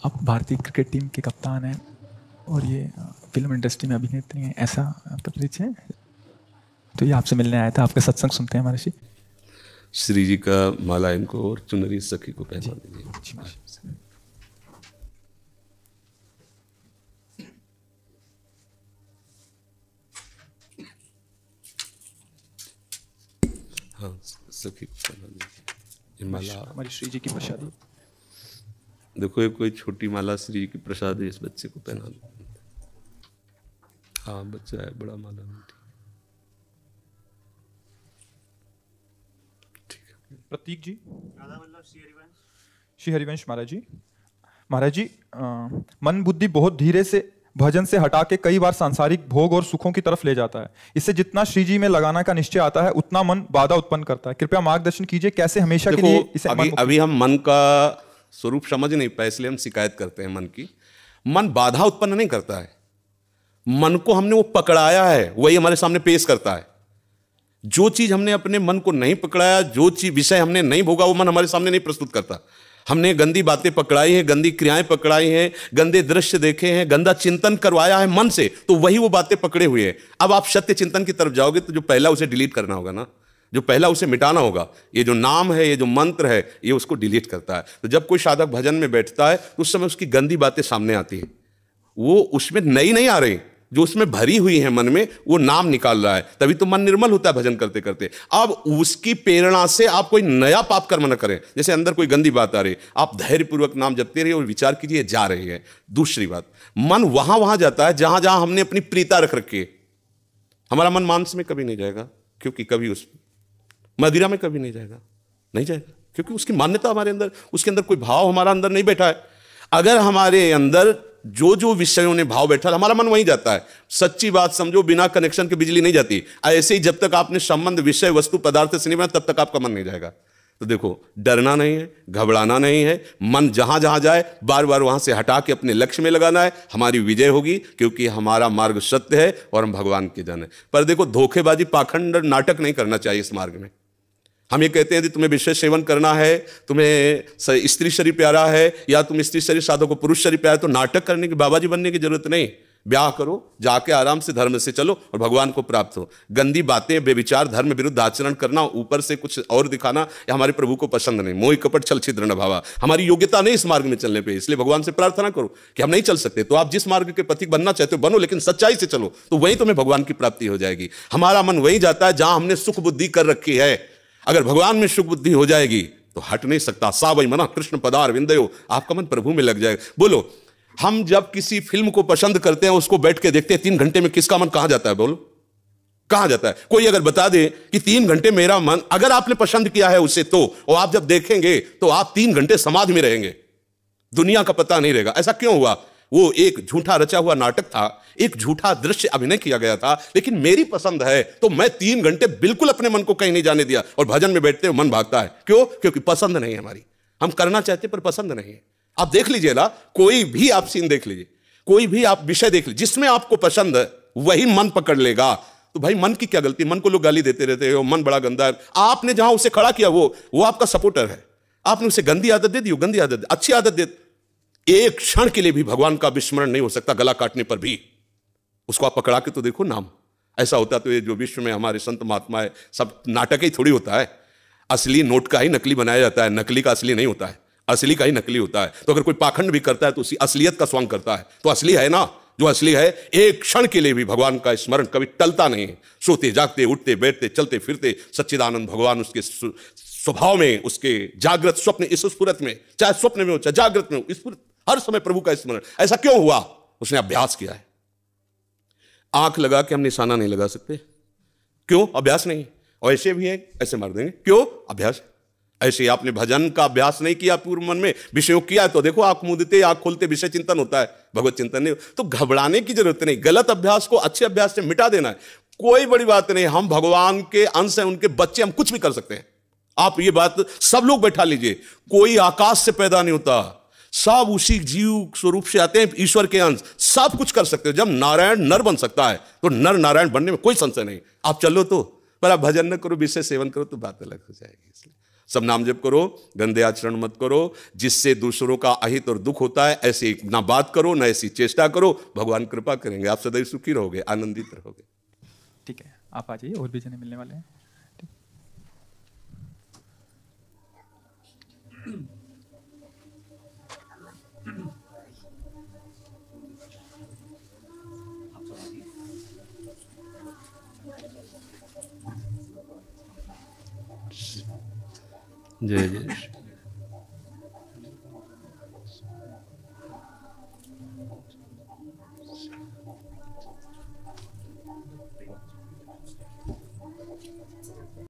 आप भारतीय cricket team के कप्तान हैं और ये फिल्म इंडस्ट्री में अभिनेत्री हैं, ऐसा आपका परिचय है? तो ये आपसे मिलने आया था, आपका सत्संग सुनते हैं महर्षि। श्री जी का माला इनको और चुनरी सखी को पहना दीजिए। हाँ, सखी को पहना दीजिए। ये माला हमारी श्री जी की प्रसादी। देखो, ये कोई छोटी माला श्री जी की प्रसाद है, इस बच्चे को पहना दो। हाँ, बच्चा है, बड़ा माला नहीं। प्रतीक जी, श्री हरिवंश महाराज जी। महाराज जी, मन बुद्धि बहुत धीरे से भजन से हटा के कई बार सांसारिक भोग और सुखों की तरफ ले जाता है। इससे जितना श्री जी में लगाना का निश्चय आता है उतना मन बाधा उत्पन्न करता है। कृपया मार्गदर्शन कीजिए, कैसे हमेशा के लिए इसे अभी हम मन का स्वरूप समझ नहीं पाए, इसलिए हम शिकायत करते हैं मन की। मन बाधा उत्पन्न नहीं करता है, मन को हमने वो पकड़ाया है, वही हमारे सामने पेश करता है। जो चीज हमने अपने मन को नहीं पकड़ाया, जो चीज विषय हमने नहीं भोगा, वो मन हमारे सामने नहीं प्रस्तुत करता। हमने गंदी बातें पकड़ाई हैं, गंदी क्रियाएं पकड़ाई हैं, गंदे दृश्य देखे हैं, गंदा चिंतन करवाया है मन से, तो वही वो बातें पकड़े हुए हैं। अब आप सत्य चिंतन की तरफ जाओगे तो जो पहला उसे डिलीट करना होगा ना, जो पहला उसे मिटाना होगा। ये जो नाम है, ये जो मंत्र है, ये उसको डिलीट करता है। तो जब कोई साधक भजन में बैठता है तो उस समय उसकी गंदी बातें सामने आती है, वो उसमें नई नहीं आ रही, जो उसमें भरी हुई है मन में, वो नाम निकाल रहा है। तभी तो मन निर्मल होता है भजन करते करते। अब उसकी प्रेरणा से आप कोई नया पाप कर्म न करें। जैसे अंदर कोई गंदी बात आ रही, आप धैर्यपूर्वक नाम जपते रहिए और विचार कीजिए जा रही है। दूसरी बात, मन वहां जाता है जहां जहां हमने अपनी प्रीता रख रखी है। हमारा मन मांस में कभी नहीं जाएगा, क्योंकि कभी उस मदिरा में कभी नहीं जाएगा, नहीं जाएगा, क्योंकि उसकी मान्यता हमारे अंदर, उसके अंदर कोई भाव हमारा अंदर नहीं बैठा है। अगर हमारे अंदर जो जो विषयों ने भाव बैठा, हमारा मन वहीं जाता है। सच्ची बात समझो, बिना कनेक्शन के बिजली नहीं जाती। ऐसे ही जब तक आपने संबंध विषय वस्तु पदार्थ से नहीं बना, तब तक आपका मन नहीं जाएगा। तो देखो, डरना नहीं है, घबराना नहीं है। मन जहां जहां जाए बार बार वहां से हटा के अपने लक्ष्य में लगाना है। हमारी विजय होगी, क्योंकि हमारा मार्ग सत्य है और हम भगवान के जन है। पर देखो, धोखेबाजी, पाखंड, नाटक नहीं करना चाहिए इस मार्ग में। हम ये कहते हैं कि तुम्हें विषय सेवन करना है, तुम्हें स्त्री शरीर प्यारा है, या तुम स्त्री शरीर साधो को पुरुष शरीर प्यारा, तो नाटक करने की, बाबा जी बनने की जरूरत नहीं। ब्याह करो, जाके आराम से धर्म से चलो और भगवान को प्राप्त हो। गंदी बातें, बेविचार, धर्म विरुद्ध आचरण करना, ऊपर से कुछ और दिखाना, या हमारे प्रभु को पसंद नहीं। मोह कपट छल छिद्र न भावा, हमारी योग्यता नहीं इस मार्ग में चलने पे। इसलिए भगवान से प्रार्थना करो कि हम नहीं चल सकते, तो आप जिस मार्ग के पथिक बनना चाहते हो बनो, लेकिन सच्चाई से चलो, तो वहीं तुम्हें भगवान की प्राप्ति हो जाएगी। हमारा मन वहीं जाता है जहां हमने सुख बुद्धि कर रखी है। अगर भगवान में सुख बुद्धि हो जाएगी तो हट नहीं सकता। सा वही मना कृष्ण पदार विंदयो, आपका मन प्रभु में लग जाएगा। बोलो, हम जब किसी फिल्म को पसंद करते हैं, उसको बैठ के देखते हैं, 3 घंटे में किसका मन कहां जाता है? बोलो, कहां जाता है? कोई अगर बता दे कि 3 घंटे मेरा मन, अगर आपने पसंद किया है उसे, तो और आप जब देखेंगे तो आप 3 घंटे समाधि में रहेंगे, दुनिया का पता नहीं रहेगा। ऐसा क्यों हुआ? वो एक झूठा रचा हुआ नाटक था, एक झूठा दृश्य अभिनय किया गया था, लेकिन मेरी पसंद है तो मैं 3 घंटे बिल्कुल अपने मन को कहीं नहीं जाने दिया, और भजन में बैठते हुए मन भागता है। क्यों? क्योंकि पसंद नहीं है हमारी। हम करना चाहते पर पसंद नहीं है। आप देख लीजिए ना, कोई भी आप सीन देख लीजिए, कोई भी आप विषय देख लीजिए, जिसमें आपको पसंद है वही मन पकड़ लेगा। तो भाई, मन की क्या गलती? मन को लोग गाली देते रहते हो, मन बड़ा गंदा है। आपने जहां उसे खड़ा किया वो आपका सपोर्टर है। आपने उसे गंदी आदत दे दी, गंदी आदत, अच्छी आदत दे। एक क्षण के लिए भी भगवान का विस्मरण नहीं हो सकता, गला काटने पर भी। उसको आप पकड़ा के तो देखो नाम। ऐसा होता तो ये जो विश्व में हमारे संत महात्मा है, सब नाटक ही थोड़ी होता है। असली नोट का ही नकली बनाया जाता है, नकली का असली नहीं होता है, असली का ही नकली होता है। तो अगर कोई पाखंड भी करता है तो उसी असलियत का स्वांग करता है, तो असली है ना। जो असली है, एक क्षण के लिए भी भगवान का स्मरण कभी टलता नहीं है। सोते जागते, उठते बैठते, चलते फिरते सच्चिदानंद भगवान उसके स्वभाव में, उसके जागृत स्वप्न, इस स्फुरत में, चाहे स्वप्न में हो चाहे जागृत में हो, स्फुरत, हर समय प्रभु का स्मरण। ऐसा क्यों हुआ? उसने अभ्यास किया है। आंख लगा के हम निशाना नहीं लगा सकते, क्यों? अभ्यास नहीं। और ऐसे भी है, ऐसे मार देंगे, क्यों? अभ्यास। ऐसे आपने भजन का अभ्यास नहीं किया, पूर्व मन में विषयों किया, तो देखो आंख मूंदते, आंख खोलते विषय चिंतन होता है, भगवत चिंतन नहीं। तो घबराने की जरूरत नहीं, गलत अभ्यास को अच्छे अभ्यास से मिटा देना है, कोई बड़ी बात नहीं। हम भगवान के अंश हैं, उनके बच्चे, हम कुछ भी कर सकते हैं। आप ये बात सब लोग बैठा लीजिए, कोई आकाश से पैदा नहीं होता, सब उसी जीव स्वरूप से आते हैं, ईश्वर के अंश, सब कुछ कर सकते हो। जब नारायण नर बन सकता है तो नर नारायण बनने में कोई संशय नहीं। आप चलो तो, पर आप भजन न करो, विषय सेवन करो तो बात अलग हो जाएगी। इसलिए सब नाम जप करो, गंदे आचरण मत करो, जिससे दूसरों का अहित और दुख होता है ऐसी ना बात करो, ना ऐसी चेष्टा करो। भगवान कृपा करेंगे, आप सदैव सुखी रहोगे, आनंदित रहोगे। ठीक है, आप आ जाइए, और भी जने मिलने वाले हैं। जय जय।